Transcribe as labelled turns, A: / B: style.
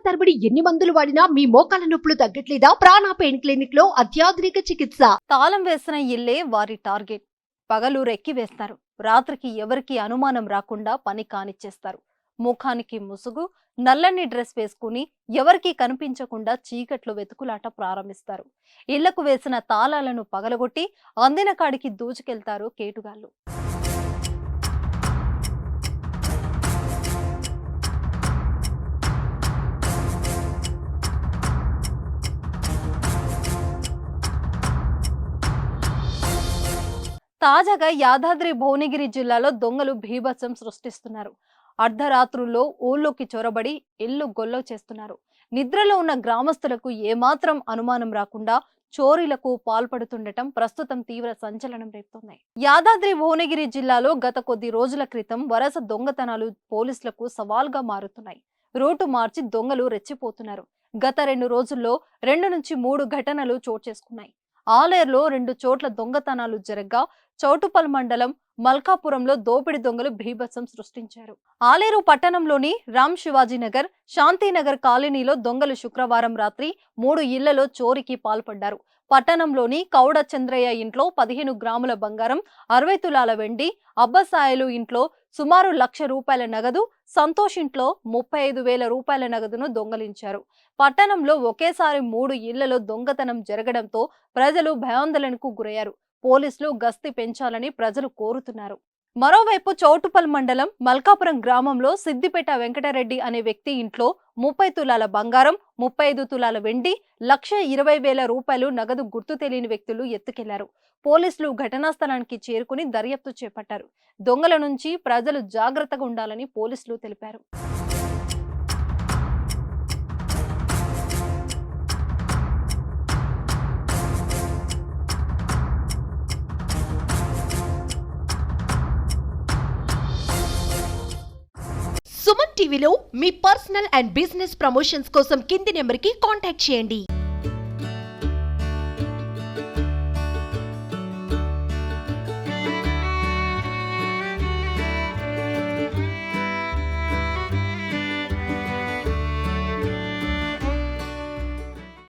A: తరబడి ఎన్ని మందులు వాడినా మీ మోకాల నొప్పులు తగ్గట్లేదా? ప్రాణ పెయిన్ క్లినిక్ లో అత్యాధునిక చికిత్స.
B: తాళం వేసిన ఇల్లే వారి టార్గెట్. పగలు రెక్కి వేస్తారు, రాత్రికి ఎవరికి అనుమానం రాకుండా పని కానిచ్చేస్తారు. ముఖానికి ముసుగు, నల్లని డ్రెస్ వేసుకుని ఎవరికీ కనిపించకుండా చీకట్లో వెతుకులాట ప్రారంభిస్తారు. ఇళ్లకు వేసిన తాళాలను పగలగొట్టి అందిన కాడికి దూచుకెళ్తారు కేటుగాళ్లు. తాజాగా యాదాద్రి భువనగిరి జిల్లాలో దొంగలు భీభత్సం సృష్టిస్తున్నారు. అర్ధరాత్రుల్లో ఊళ్ళోకి చొరబడి ఇల్లు గొల్లో చేస్తున్నారు. నిద్రలో ఉన్న గ్రామస్తులకు ఏమాత్రం అనుమానం రాకుండా చోరీలకు పాల్పడుతుండటం ప్రస్తుతం తీవ్ర సంచలనం రేపుతున్నాయి. యాదాద్రి భువనగిరి జిల్లాలో గత కొద్ది రోజుల క్రితం వరుస దొంగతనాలు పోలీసులకు సవాల్గా మారుతున్నాయి. రూటు మార్చి దొంగలు రెచ్చిపోతున్నారు. గత 2 రోజుల్లో 2 నుంచి 3 ఘటనలు చోటు చేసుకున్నాయి. ఆలేరులో 2 చోట్ల దొంగతనాలు జరగ్గా చౌటుపల్ మండలం మల్కాపురంలో దోపిడి దొంగలు భీభత్సం సృష్టించారు. ఆలేరు పట్టణంలోని రామ్ శివాజీనగర్, శాంతినగర్ కాలనీలో దొంగలు శుక్రవారం రాత్రి 3 ఇళ్లలో చోరీకి పాల్పడ్డారు. పట్టణంలోని కౌడ చంద్రయ్య ఇంట్లో 15 గ్రాముల బంగారం, 60 తులాల వెండి, అబ్బసాయలు ఇంట్లో సుమారు 1,00,000 రూపాయల నగదు, సంతోష్ ఇంట్లో 35,000 రూపాయల నగదును దొంగలించారు. పట్టణంలో ఒకేసారి 3 ఇళ్లలో దొంగతనం జరగడంతో ప్రజలు భయాందోళనకు గురయ్యారు. పోలీసులు గస్తీ పెంచాలని ప్రజలు కోరుతున్నారు. మరోవైపు చౌటుపల్ మండలం మల్కాపురం గ్రామంలో సిద్దిపేట వెంకటరెడ్డి అనే వ్యక్తి ఇంట్లో 30 తులాల బంగారం, 35 తులాల వెండి, 1,20,000 రూపాయలు నగదు గుర్తు తెలియని వ్యక్తులు ఎత్తుకెళ్లారు. పోలీసులు ఘటనా స్థలానికి చేరుకుని దర్యాప్తు చేపట్టారు. దొంగల నుంచి ప్రజలు జాగ్రత్తగా ఉండాలని పోలీసులు తెలిపారు.
A: సుమన్ టీవీలో మీ పర్సనల్ అండ్ బిజినెస్ ప్రమోషన్స్ కోసం కింది నెంబర్కి కాంటాక్ట్ చేయండి.